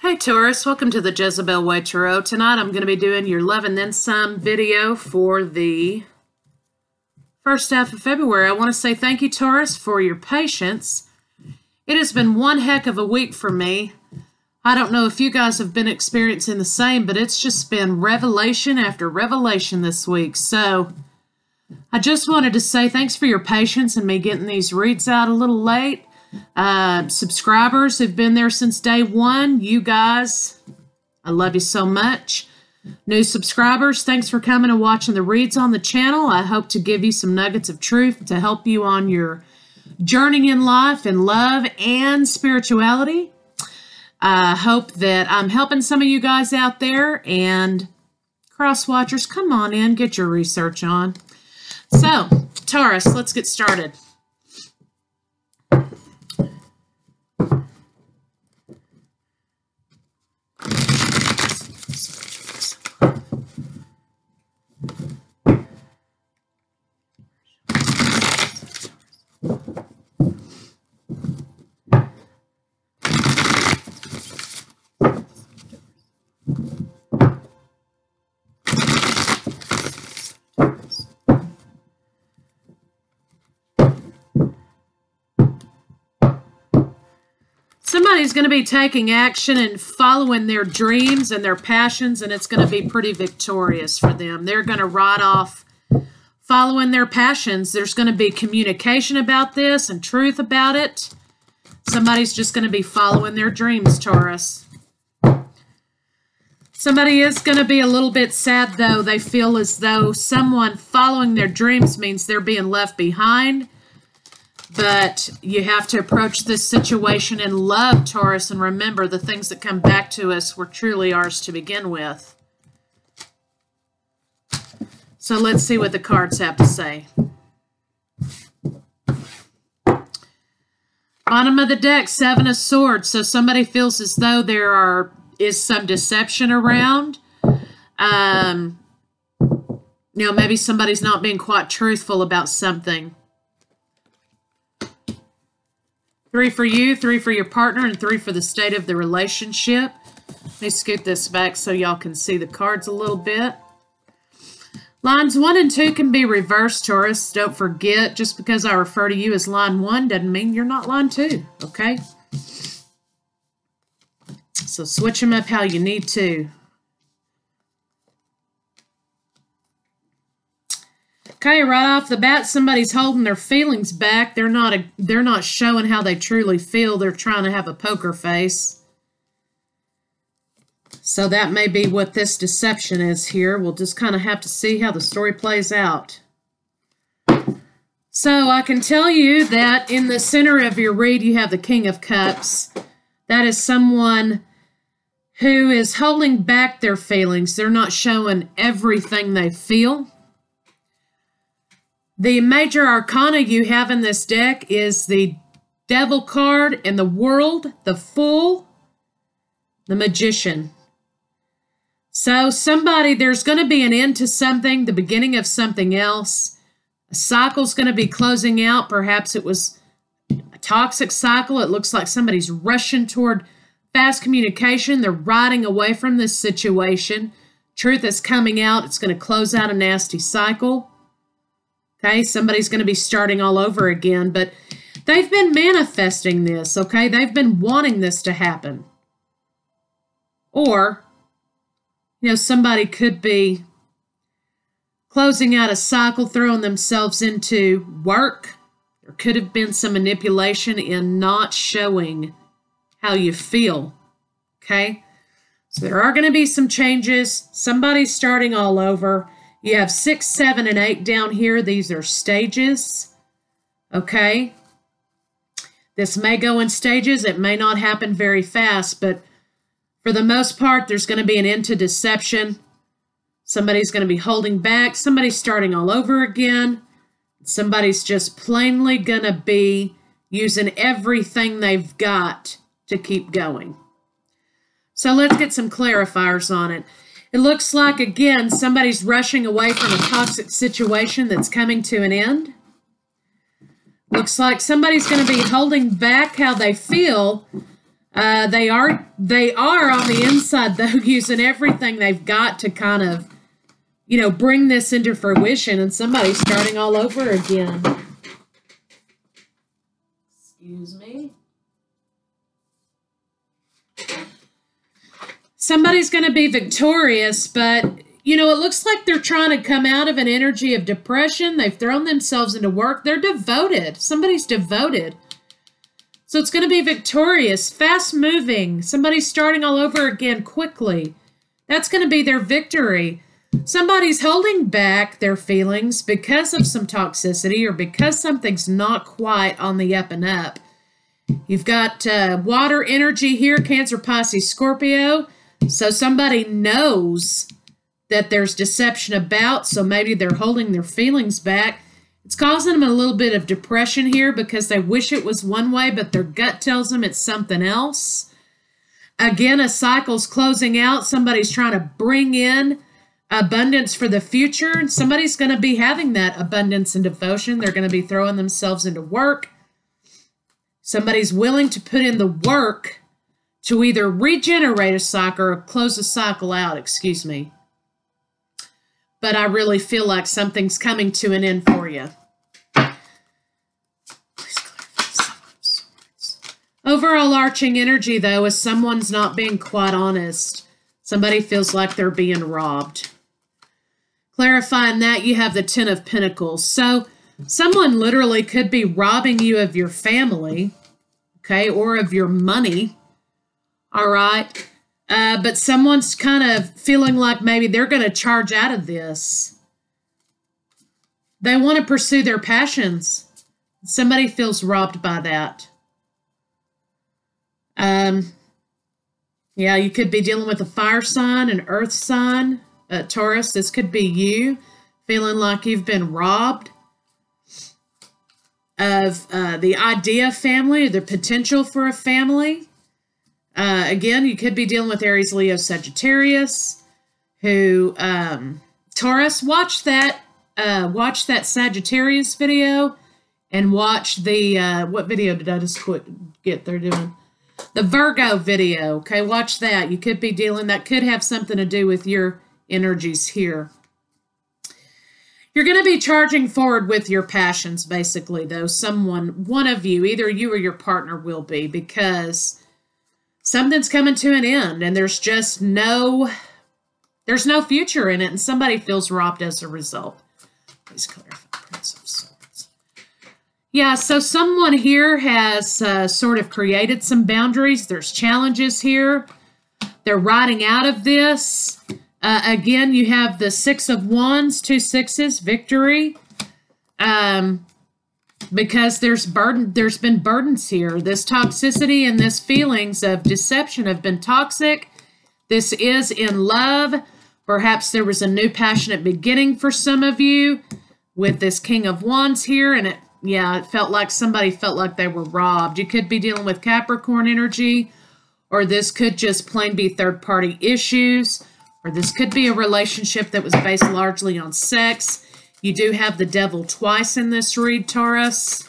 Hey Taurus, welcome to the Jezebel Way Tarot. Tonight I'm going to be doing your Love and Then Some video for the first half of February. I want to say thank you, Taurus, for your patience. It has been one heck of a week for me. I don't know if you guys have been experiencing the same, but it's just been revelation after revelation this week. So I just wanted to say thanks for your patience and me getting these reads out a little late. Subscribers who've been there since day one, you guys, I love you so much. New subscribers, thanks for coming and watching the reads on the channel. I hope to give you some nuggets of truth to help you on your journey in life and love and spirituality. I hope that I'm helping some of you guys out there, and cross watchers, come on in, get your research on. So, Taurus, let's get started. Somebody's going to be taking action and following their dreams and their passions, and it's going to be pretty victorious for them. They're going to ride off following their passions. There's going to be communication about this and truth about it. Somebody's just going to be following their dreams, Taurus. Somebody is going to be a little bit sad, though. They feel as though someone following their dreams means they're being left behind. But you have to approach this situation in love, Taurus, and remember the things that come back to us were truly ours to begin with. So let's see what the cards have to say. Bottom of the deck, Seven of Swords. So somebody feels as though there is some deception around. Maybe somebody's not being quite truthful about something. 3 for you, 3 for your partner, and 3 for the state of the relationship. Let me scoot this back so y'all can see the cards a little bit. Lines 1 and 2 can be reversed, Taurus. Don't forget, just because I refer to you as line 1 doesn't mean you're not line 2, okay? So switch them up how you need to. Okay, right off the bat, somebody's holding their feelings back. They're not showing how they truly feel. They're trying to have a poker face. So that may be what this deception is here. We'll just kind of have to see how the story plays out. So I can tell you that in the center of your read, you have the King of Cups. That is someone who is holding back their feelings. They're not showing everything they feel. The major arcana you have in this deck is the Devil card and the World, the Fool, the Magician. So there's going to be an end to something, the beginning of something else. A cycle's going to be closing out. Perhaps it was a toxic cycle. It looks like somebody's rushing toward fast communication. They're riding away from this situation. Truth is coming out. It's going to close out a nasty cycle. Okay, somebody's going to be starting all over again, but they've been manifesting this, okay? They've been wanting this to happen. Or, somebody could be closing out a cycle, throwing themselves into work. There could have been some manipulation in not showing how you feel, okay? So there are going to be some changes. Somebody's starting all over. You have 6, 7, and 8 down here. These are stages, okay? This may go in stages. It may not happen very fast, but for the most part, there's going to be an end to deception. Somebody's going to be holding back. Somebody's starting all over again. Somebody's just plainly going to be using everything they've got to keep going. So let's get some clarifiers on it. It looks like, again, somebody's rushing away from a toxic situation that's coming to an end. Looks like somebody's going to be holding back how they feel They are on the inside, though, using everything they've got to kind of, you know, bring this into fruition, and somebody's starting all over again. Excuse me. Somebody's going to be victorious, but, you know, it looks like they're trying to come out of an energy of depression. They've thrown themselves into work. They're devoted. Somebody's devoted. So it's going to be victorious, fast-moving. Somebody's starting all over again quickly. That's going to be their victory. Somebody's holding back their feelings because of some toxicity or because something's not quite on the up and up. You've got water energy here, Cancer, Pisces, Scorpio. So somebody knows that there's deception about, so maybe they're holding their feelings back. It's causing them a little bit of depression here because they wish it was one way, but their gut tells them it's something else. Again, a cycle's closing out. Somebody's trying to bring in abundance for the future, and somebody's going to be having that abundance and devotion. They're going to be throwing themselves into work. Somebody's willing to put in the work to either regenerate a cycle or close a cycle out, excuse me. But I really feel like something's coming to an end for you. Please clarify. Overall arching energy, though, is someone's not being quite honest. Somebody feels like they're being robbed. Clarifying that, you have the Ten of Pentacles. So someone literally could be robbing you of your family, okay, or of your money, all right? But someone's kind of feeling like maybe they're going to charge out of this. They want to pursue their passions. Somebody feels robbed by that. Yeah, you could be dealing with a fire sign, an earth sign, Taurus. This could be you feeling like you've been robbed of the idea of family or the potential for a family. Again, you could be dealing with Aries, Leo, Sagittarius, who, Taurus, watch that Sagittarius video and watch the, what video did I just get there doing? The Virgo video, okay, watch that. You could be dealing, that could have something to do with your energies here. You're going to be charging forward with your passions, basically, though. One of you, either you or your partner will be, because something's coming to an end, and there's no future in it, and somebody feels robbed as a result. Please clarify. Prince of Swords. Yeah, so someone here has sort of created some boundaries. There's challenges here. They're riding out of this. Again, you have the Six of Wands, 2 sixes, victory. Because there's been burdens here. This toxicity and this feelings of deception have been toxic. This is in love. Perhaps there was a new passionate beginning for some of you with this King of Wands here, and it felt like somebody felt like they were robbed. You could be dealing with Capricorn energy, or this could just plain be third-party issues, or this could be a relationship that was based largely on sex. You do have the Devil twice in this read, Taurus.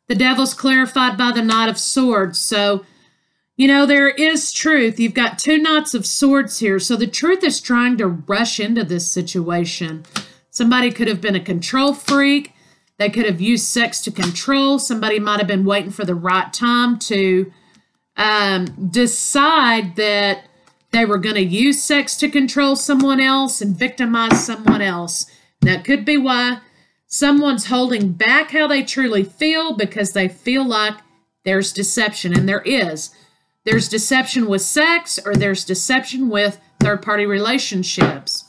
The Devil's clarified by the Knight of Swords. So, you know, there is truth. You've got 2 Knights of Swords here. So the truth is trying to rush into this situation. Somebody could have been a control freak. They could have used sex to control. Somebody might have been waiting for the right time to decide that they were going to use sex to control someone else and victimize someone else. That could be why someone's holding back how they truly feel, because they feel like there's deception, and there is. There's deception with sex, or there's deception with third-party relationships.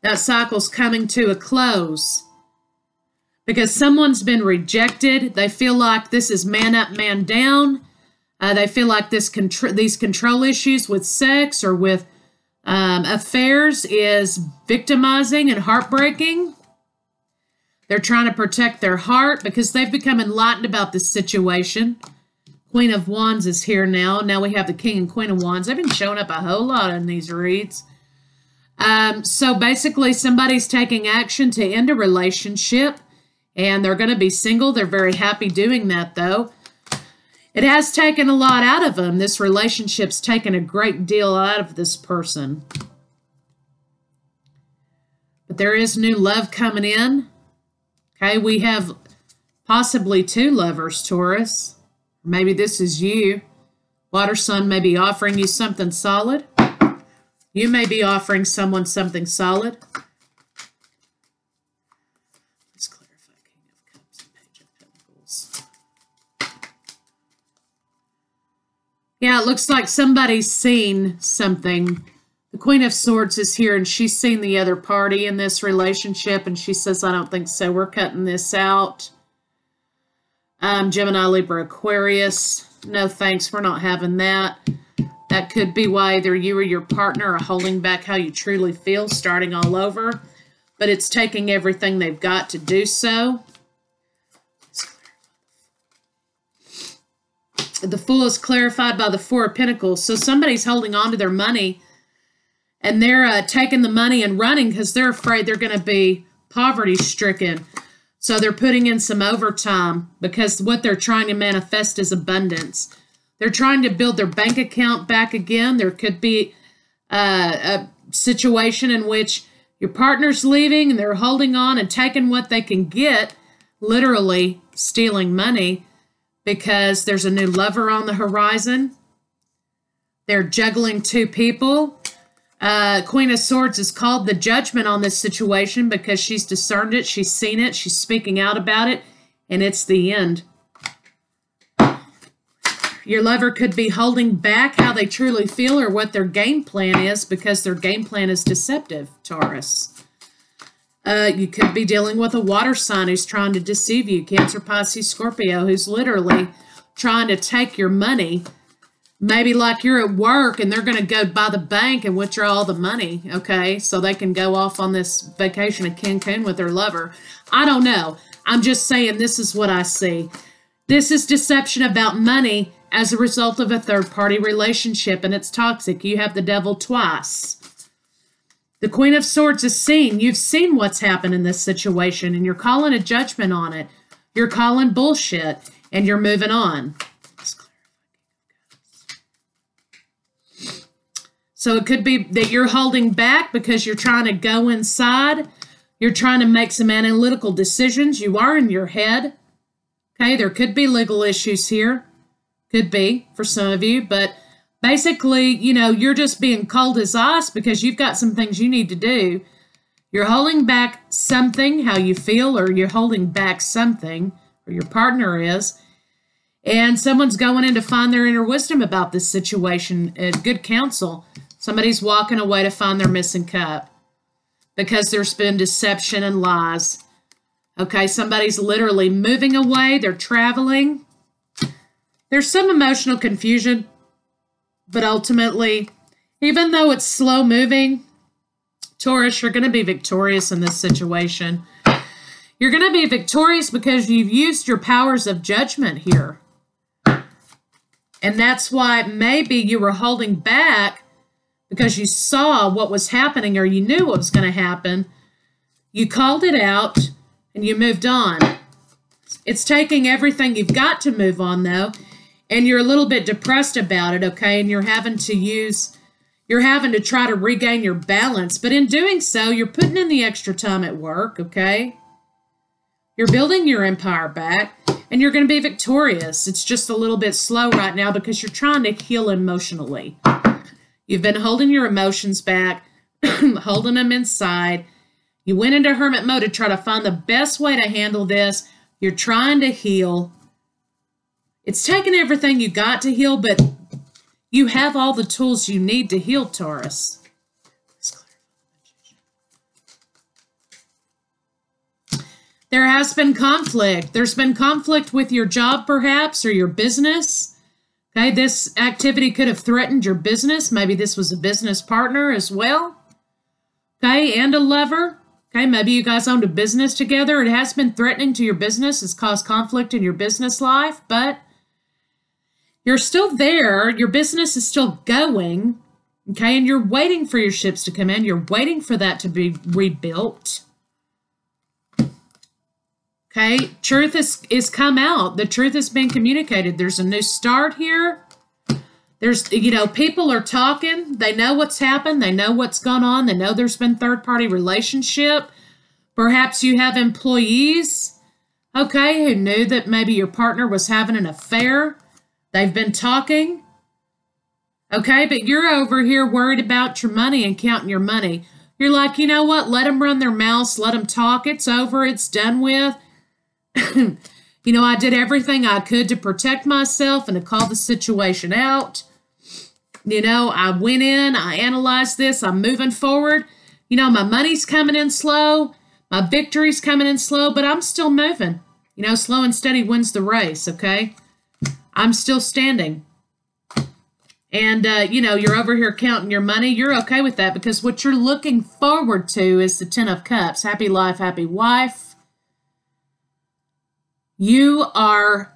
That cycle's coming to a close because someone's been rejected. They feel like this is man up, man down. They feel like these control issues with sex or with affairs is victimizing and heartbreaking. They're trying to protect their heart because they've become enlightened about this situation. Queen of Wands is here now. Now we have the King and Queen of Wands. They've been showing up a whole lot in these reads. So basically somebody's taking action to end a relationship and they're going to be single. They're very happy doing that though. It has taken a lot out of them. This relationship's taken a great deal out of this person. But there is new love coming in. Okay, we have possibly two lovers, Taurus. Maybe this is you. Water sign may be offering you something solid. You may be offering someone something solid. Let's clarify King of Cups and Page of Pentacles. Yeah, it looks like somebody's seen something. The Queen of Swords is here, and she's seen the other party in this relationship, and she says, I don't think so. We're cutting this out. Gemini, Libra, Aquarius. No thanks, we're not having that. That could be why either you or your partner are holding back how you truly feel, starting all over. But it's taking everything they've got to do so. The Fool is clarified by the Four of Pentacles. So somebody's holding on to their money, and they're taking the money and running because they're afraid they're going to be poverty-stricken. So they're putting in some overtime because what they're trying to manifest is abundance. They're trying to build their bank account back again. There could be a situation in which your partner's leaving and they're holding on and taking what they can get, literally stealing money because there's a new lover on the horizon. They're juggling two people. Queen of Swords is called the judgment on this situation because she's discerned it, she's seen it, she's speaking out about it, and it's the end. Your lover could be holding back how they truly feel or what their game plan is because their game plan is deceptive, Taurus. You could be dealing with a water sign who's trying to deceive you, Cancer, Pisces, Scorpio, who's literally trying to take your money. Maybe like you're at work and they're going to go by the bank and withdraw all the money, okay, so they can go off on this vacation in Cancun with their lover. I don't know. I'm just saying this is what I see. This is deception about money as a result of a third-party relationship, and it's toxic. You have the devil twice. The Queen of Swords is seen. You've seen what's happened in this situation, and you're calling a judgment on it. You're calling bullshit, and you're moving on. So it could be that you're holding back because you're trying to go inside. You're trying to make some analytical decisions. You are in your head. Okay, there could be legal issues here. Could be for some of you. But basically, you know, you're just being cold as ice because you've got some things you need to do. You're holding back something, how you feel, or you're holding back something, or your partner is. And someone's going in to find their inner wisdom about this situation. Good counsel. Somebody's walking away to find their missing cup because there's been deception and lies. Okay, somebody's literally moving away. They're traveling. There's some emotional confusion, but ultimately, even though it's slow moving, Taurus, you're going to be victorious in this situation. You're going to be victorious because you've used your powers of judgment here. And that's why maybe you were holding back because you saw what was happening or you knew what was going to happen. You called it out and you moved on. It's taking everything you've got to move on, though, and you're a little bit depressed about it, okay? And you're having to try to regain your balance. But in doing so, you're putting in the extra time at work, okay? You're building your empire back, and you're going to be victorious. It's just a little bit slow right now because you're trying to heal emotionally. You've been holding your emotions back, holding them inside. You went into hermit mode to try to find the best way to handle this. You're trying to heal. It's taken everything you got to heal, but you have all the tools you need to heal, Taurus. There has been conflict. There's been conflict with your job, perhaps, or your business. Okay, this activity could have threatened your business. Maybe this was a business partner as well. Okay, and a lover. Okay, maybe you guys owned a business together. It has been threatening to your business. It's caused conflict in your business life, but you're still there. Your business is still going. Okay, and you're waiting for your ships to come in. You're waiting for that to be rebuilt. Okay, truth is come out. The truth has been communicated. There's a new start here. There's, you know, people are talking. They know what's happened. They know what's gone on. They know there's been third-party relationship. Perhaps you have employees, okay, who knew that maybe your partner was having an affair. They've been talking. Okay, but you're over here worried about your money and counting your money. You're like, you know what? Let them run their mouths. Let them talk. It's over. It's done with. You know, I did everything I could to protect myself and to call the situation out. You know, I went in. I analyzed this. I'm moving forward. You know, my money's coming in slow. My victory's coming in slow, but I'm still moving. You know, slow and steady wins the race, okay? I'm still standing. And, you know, you're over here counting your money. You're okay with that because what you're looking forward to is the Ten of Cups. Happy life, happy wife. You are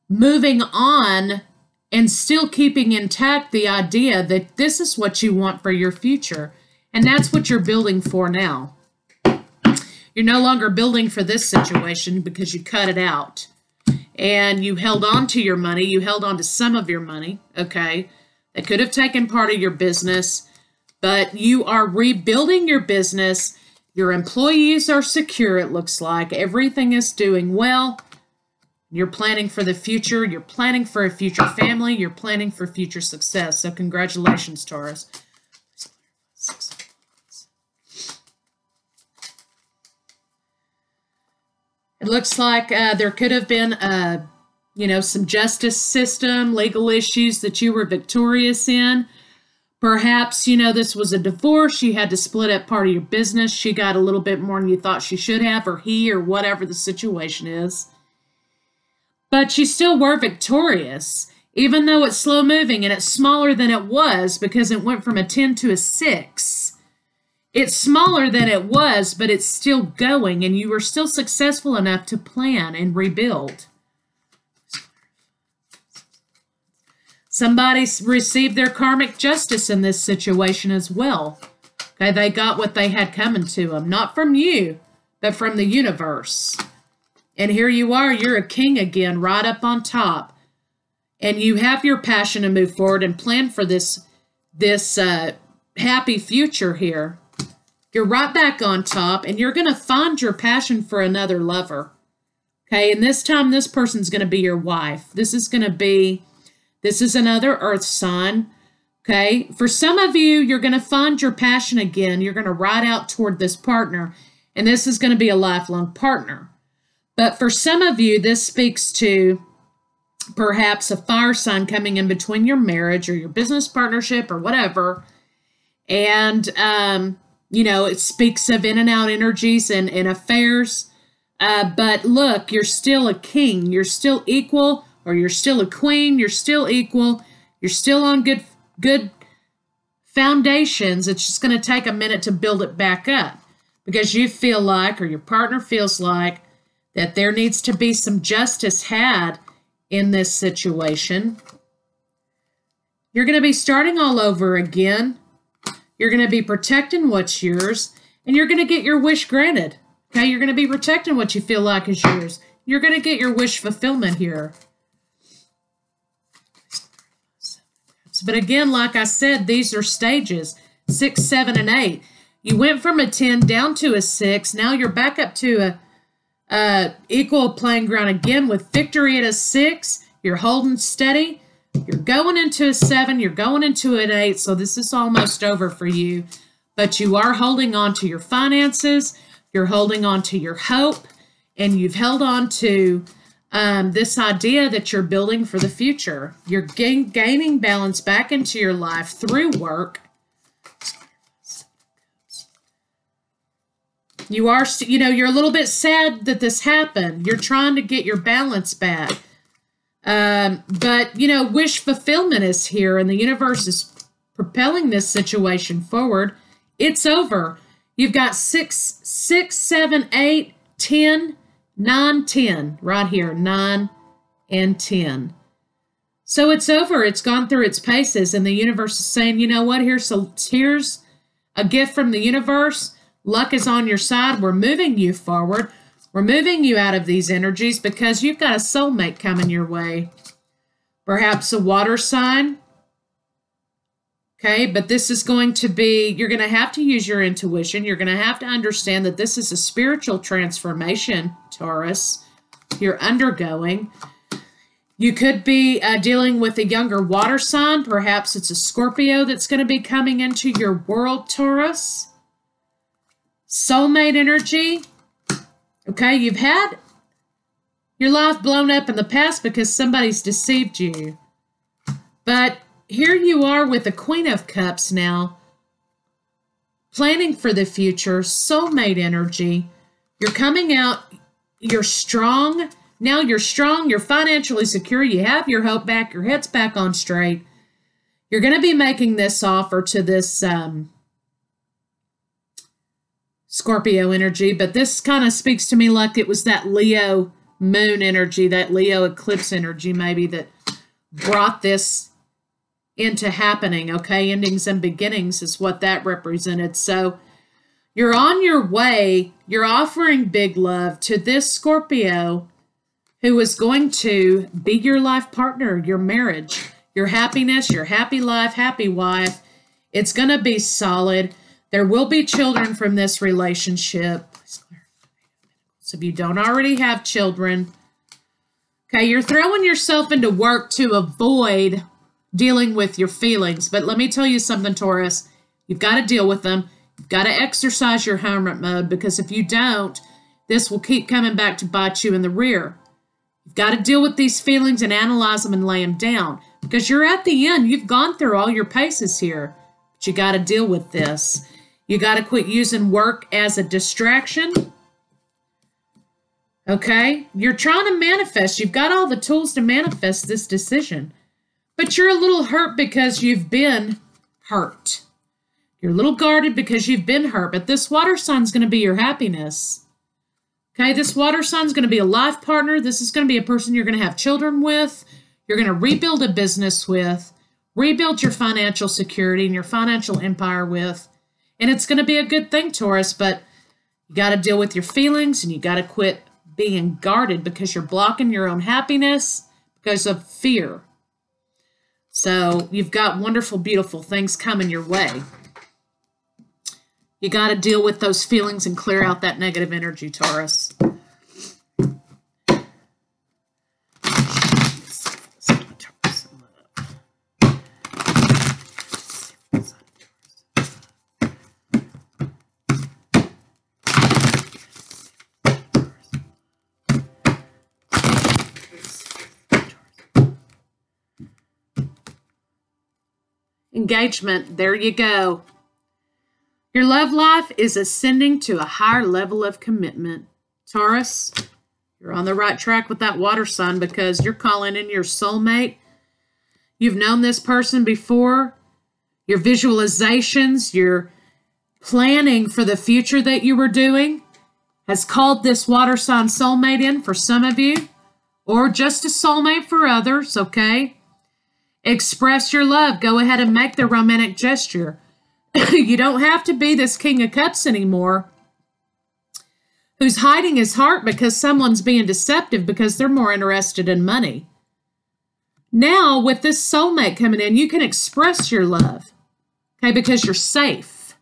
moving on and still keeping intact the idea that this is what you want for your future. And that's what you're building for now. You're no longer building for this situation because you cut it out. And you held on to your money. You held on to some of your money, okay? They could have taken part of your business, but you are rebuilding your business. Your employees are secure, it looks like. Everything is doing well. You're planning for the future. You're planning for a future family. You're planning for future success. So congratulations, Taurus. It looks like there could have been you know, some justice system, legal issues that you were victorious in. Perhaps, you know, this was a divorce. You had to split up part of your business. She got a little bit more than you thought she should have, or he, or whatever the situation is. But you still were victorious, even though it's slow moving and it's smaller than it was because it went from a 10 to a 6. It's smaller than it was, but it's still going, and you were still successful enough to plan and rebuild. Somebody received their karmic justice in this situation as well. Okay, they got what they had coming to them. Not from you, but from the universe. And here you are, you're a king again, right up on top. And you have your passion to move forward and plan for this happy future here. You're right back on top, and you're going to find your passion for another lover. Okay, and this time this person's going to be your wife. This is another earth sign. Okay, for some of you, you're going to find your passion again. You're going to ride out toward this partner, and this is going to be a lifelong partner. But for some of you, this speaks to perhaps a fire sign coming in between your marriage or your business partnership or whatever. And, you know, it speaks of in and out energies and affairs. But look, you're still a king. You're still equal, or you're still a queen. You're still equal. You're still on good foundations. It's just going to take a minute to build it back up because you feel like, or your partner feels like, that there needs to be some justice had in this situation. You're going to be starting all over again. You're going to be protecting what's yours, and you're going to get your wish granted. Okay, you're going to be protecting what you feel like is yours. You're going to get your wish fulfillment here. But again, like I said, these are stages, 6, 7, and 8. You went from a 10 down to a 6. Now you're back up to a equal playing ground again with victory at a 6. You're holding steady. You're going into a 7. You're going into an 8. So this is almost over for you. But you are holding on to your finances. You're holding on to your hope. And you've held on to this idea that you're building for the future. You're gaining balance back into your life through work. You are, you know, you're a little bit sad that this happened. You're trying to get your balance back. But, you know, wish fulfillment is here, and the universe is propelling this situation forward. It's over. You've got 6, 7, 8, 10, 9, 10. Right here, 9 and 10. So it's over. It's gone through its paces, and the universe is saying, you know what? Here's a gift from the universe. Luck is on your side. We're moving you forward. We're moving you out of these energies because you've got a soulmate coming your way. Perhaps a water sign. Okay, but this is going to be, you're going to have to use your intuition. You're going to have to understand that this is a spiritual transformation, Taurus, you're undergoing. You could be dealing with a younger water sign. Perhaps it's a Scorpio that's going to be coming into your world, Taurus. Soulmate energy. Okay, you've had your life blown up in the past because somebody's deceived you. But here you are with the Queen of Cups now, planning for the future, soulmate energy. You're coming out, you're strong. Now you're strong, you're financially secure, you have your hope back, your head's back on straight. You're going to be making this offer to this Scorpio energy, but this kind of speaks to me like it was that Leo moon energy, that Leo eclipse energy maybe that brought this into happening, okay? Endings and beginnings is what that represented. So you're on your way. You're offering big love to this Scorpio who is going to be your life partner, your marriage, your happiness, your happy life, happy wife. It's going to be solid. There will be children from this relationship. So if you don't already have children, okay, you're throwing yourself into work to avoid dealing with your feelings. But let me tell you something, Taurus. You've got to deal with them. You've got to exercise your hermit mode, because if you don't, this will keep coming back to bite you in the rear. You've got to deal with these feelings and analyze them and lay them down, because you're at the end. You've gone through all your paces here, but you got to deal with this. You got to quit using work as a distraction. Okay? You're trying to manifest. You've got all the tools to manifest this decision. But you're a little hurt because you've been hurt. You're a little guarded because you've been hurt. But this water sign's going to be your happiness. Okay, this water sign's going to be a life partner. This is going to be a person you're going to have children with. You're going to rebuild a business with. Rebuild your financial security and your financial empire with. And it's going to be a good thing, Taurus. But you got to deal with your feelings, and you got to quit being guarded because you're blocking your own happiness because of fear. So you've got wonderful, beautiful things coming your way. You got to deal with those feelings and clear out that negative energy, Taurus. Engagement, there you go. Your love life is ascending to a higher level of commitment. Taurus, you're on the right track with that water sign because you're calling in your soulmate. You've known this person before. Your visualizations, your planning for the future that you were doing has called this water sign soulmate in for some of you, or just a soulmate for others, okay? Express your love. Go ahead and make the romantic gesture. You don't have to be this King of Cups anymore who's hiding his heart because someone's being deceptive because they're more interested in money. Now, with this soulmate coming in, you can express your love, okay, because you're safe.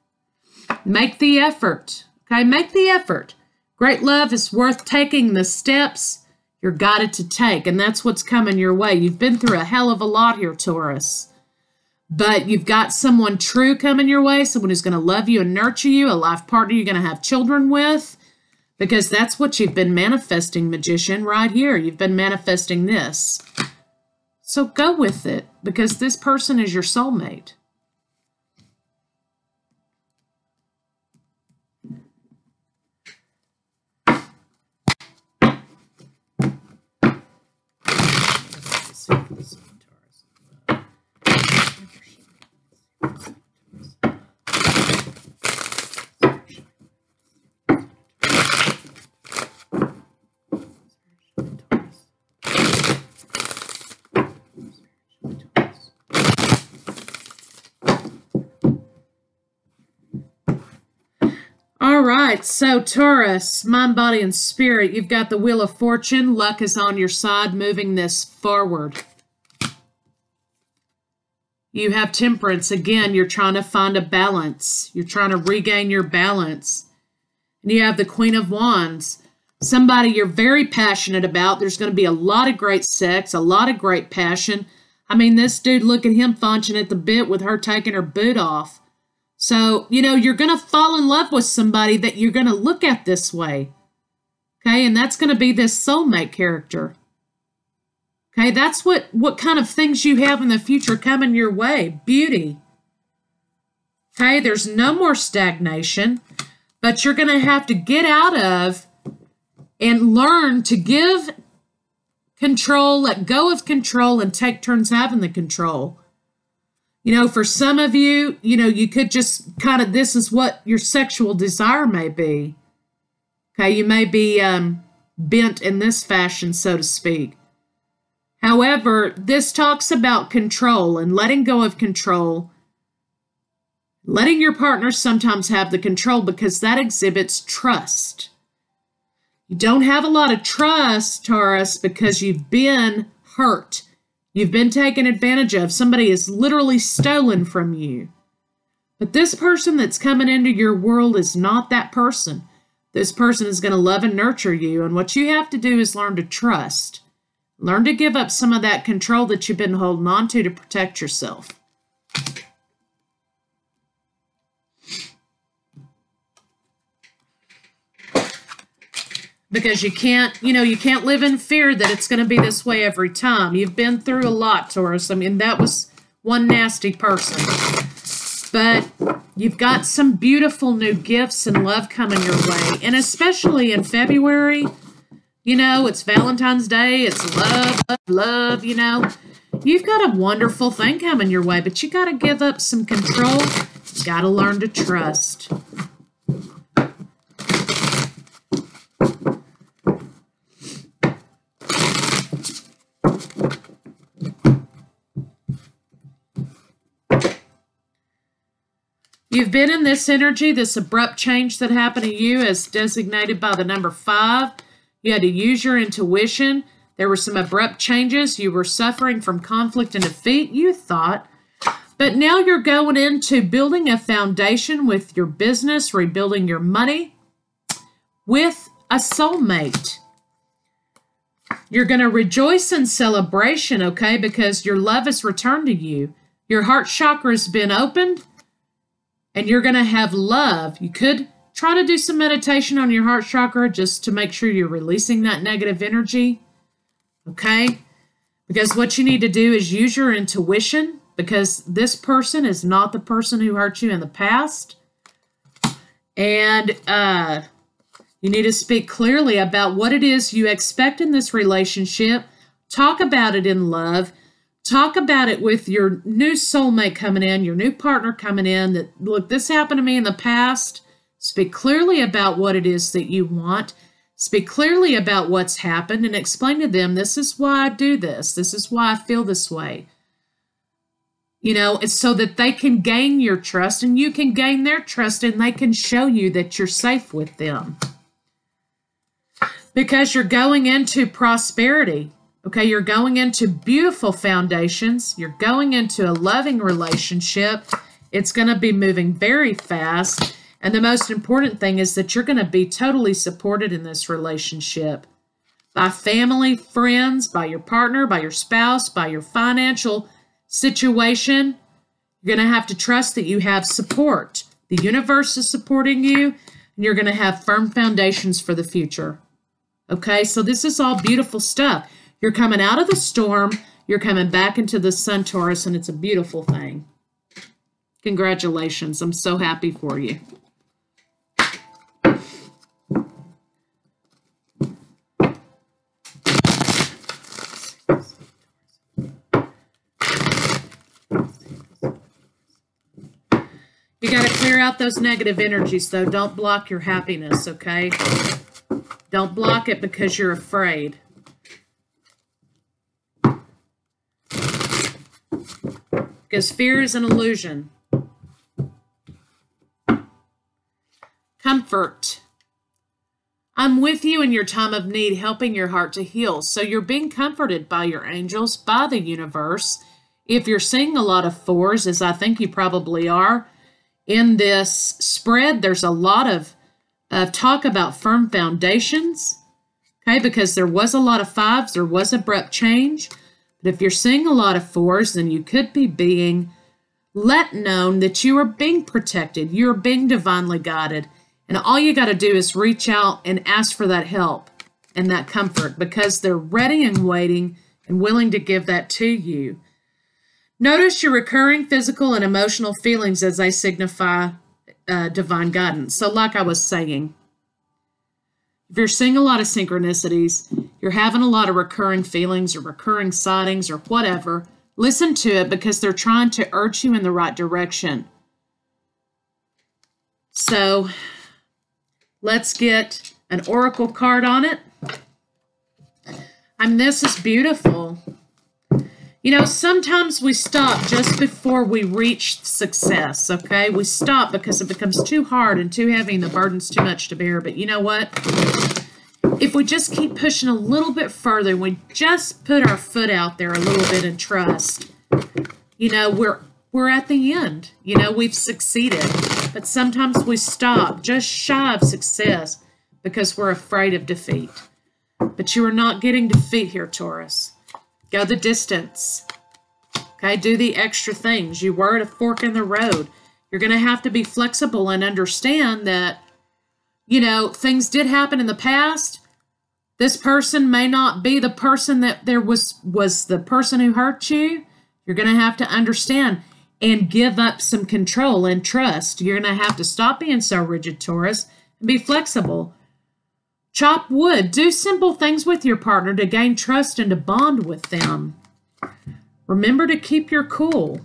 Make the effort, okay? Make the effort. Great love is worth taking the steps you're guided to take, and that's what's coming your way. You've been through a hell of a lot here, Taurus. But you've got someone true coming your way, someone who's going to love you and nurture you, a life partner you're going to have children with, because that's what you've been manifesting, Magician, right here. You've been manifesting this. So go with it, because this person is your soulmate. All right, so Taurus, mind, body, and spirit, you've got the Wheel of Fortune. Luck is on your side, moving this forward. You have Temperance. Again, you're trying to find a balance. You're trying to regain your balance. And you have the Queen of Wands. Somebody you're very passionate about. There's going to be a lot of great sex, a lot of great passion. I mean, this dude, look at him faunching at the bit with her taking her boot off. So, you know, you're going to fall in love with somebody that you're going to look at this way. Okay, and that's going to be this soulmate character. Okay, that's what kind of things you have in the future coming your way. Beauty. Okay, there's no more stagnation, but you're going to have to get out of and learn to give control, let go of control, and take turns having the control. You know, for some of you, you know, you could just kind of, this is what your sexual desire may be. Okay, you may be bent in this fashion, so to speak. However, this talks about control and letting go of control. Letting your partner sometimes have the control because that exhibits trust. You don't have a lot of trust, Taurus, because you've been hurt. You've been taken advantage of. Somebody has literally stolen from you. But this person that's coming into your world is not that person. This person is going to love and nurture you. And what you have to do is learn to trust. Learn to give up some of that control that you've been holding on to protect yourself. Because you can't, you know, you can't live in fear that it's going to be this way every time. You've been through a lot, Taurus. I mean, that was one nasty person. But you've got some beautiful new gifts and love coming your way. And especially in February, you know, it's Valentine's Day. It's love, love, love, you know. You've got a wonderful thing coming your way, but you got to give up some control. You got to learn to trust. You've been in this energy, this abrupt change that happened to you as designated by the number 5. You had to use your intuition. There were some abrupt changes. You were suffering from conflict and defeat, you thought. But now you're going into building a foundation with your business, rebuilding your money with a soulmate. You're going to rejoice in celebration, okay, because your love has returned to you. Your heart chakra has been opened. And you're going to have love. You could try to do some meditation on your heart chakra just to make sure you're releasing that negative energy. Okay? Because what you need to do is use your intuition, because this person is not the person who hurt you in the past. And you need to speak clearly about what it is you expect in this relationship. Talk about it in love. Talk about it with your new soulmate coming in, your new partner coming in, that, look, this happened to me in the past. Speak clearly about what it is that you want. Speak clearly about what's happened and explain to them, this is why I do this. This is why I feel this way. You know, it's so that they can gain your trust and you can gain their trust and they can show you that you're safe with them. Because you're going into prosperity. Okay, you're going into beautiful foundations. You're going into a loving relationship. It's going to be moving very fast. And the most important thing is that you're going to be totally supported in this relationship by family, friends, by your partner, by your spouse, by your financial situation. You're going to have to trust that you have support. The universe is supporting you, and you're going to have firm foundations for the future. Okay, so this is all beautiful stuff. You're coming out of the storm, you're coming back into the sun, Taurus, and it's a beautiful thing. Congratulations. I'm so happy for you. You got to clear out those negative energies, though. Don't block your happiness, okay? Don't block it because you're afraid. Because fear is an illusion. Comfort. I'm with you in your time of need, helping your heart to heal. So you're being comforted by your angels, by the universe. If you're seeing a lot of fours, as I think you probably are, in this spread, there's a lot of talk about firm foundations, okay, because there was a lot of fives, there was abrupt change. But if you're seeing a lot of fours, then you could be being let known that you are being protected, you're being divinely guided. And all you got to do is reach out and ask for that help and that comfort because they're ready and waiting and willing to give that to you. Notice your recurring physical and emotional feelings as they signify divine guidance. So like I was saying, if you're seeing a lot of synchronicities, you're having a lot of recurring feelings or recurring sightings or whatever, listen to it because they're trying to urge you in the right direction. So let's get an oracle card on it. This is beautiful. You know, sometimes we stop just before we reach success, okay? We stop because it becomes too hard and too heavy and the burden's too much to bear. But you know what? If we just keep pushing a little bit further, we just put our foot out there a little bit and trust, you know, we're at the end. You know, we've succeeded. But sometimes we stop just shy of success because we're afraid of defeat. But you are not getting defeat here, Taurus. Go the distance. Okay, do the extra things. You were at a fork in the road. You're going to have to be flexible and understand that, you know, things did happen in the past. This person may not be the person that was the person who hurt you. You're going to have to understand and give up some control and trust. You're going to have to stop being so rigid, Taurus, and be flexible. Chop wood. Do simple things with your partner to gain trust and to bond with them. Remember to keep your cool.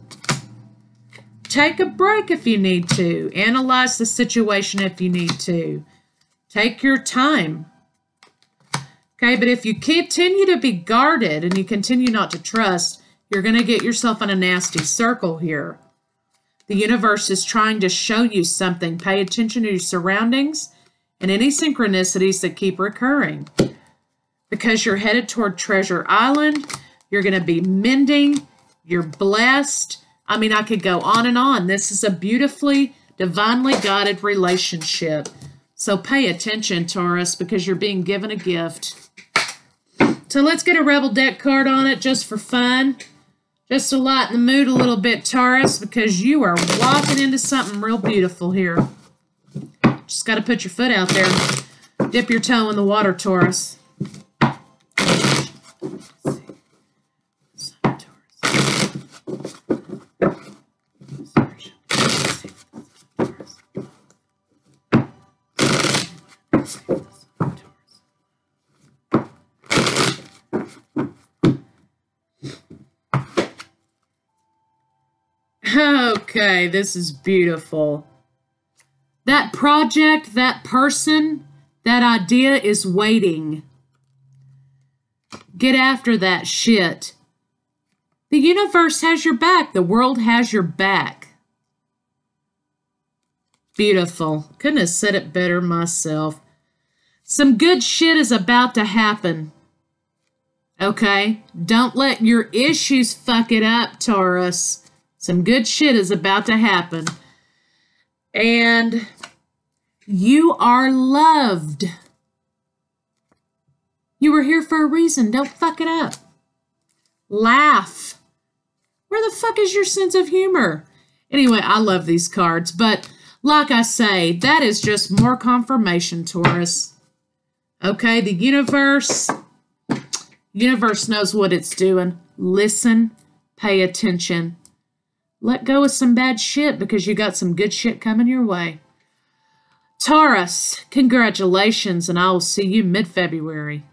Take a break if you need to. Analyze the situation if you need to. Take your time. Okay, but if you continue to be guarded and you continue not to trust, you're going to get yourself in a nasty circle here. The universe is trying to show you something. Pay attention to your surroundings and any synchronicities that keep recurring. Because you're headed toward Treasure Island, you're going to be mending, you're blessed. I mean, I could go on and on. This is a beautifully, divinely guided relationship. So pay attention, Taurus, because you're being given a gift. So let's get a Rebel deck card on it just for fun. Just to lighten the mood a little bit, Taurus, because you are walking into something real beautiful here. Just got to put your foot out there. Dip your toe in the water, Taurus. Okay, this is beautiful. That project, that person, that idea is waiting. Get after that shit. The universe has your back. The world has your back. Beautiful. Couldn't have said it better myself. Some good shit is about to happen. Okay? Don't let your issues fuck it up, Taurus. Some good shit is about to happen. And you are loved. You were here for a reason. Don't fuck it up. Laugh. Where the fuck is your sense of humor? Anyway, I love these cards. But like I say, that is just more confirmation, Taurus. Okay, the universe knows what it's doing. Listen, pay attention. Let go of some bad shit because you got some good shit coming your way. Taurus, congratulations, and I will see you mid-February.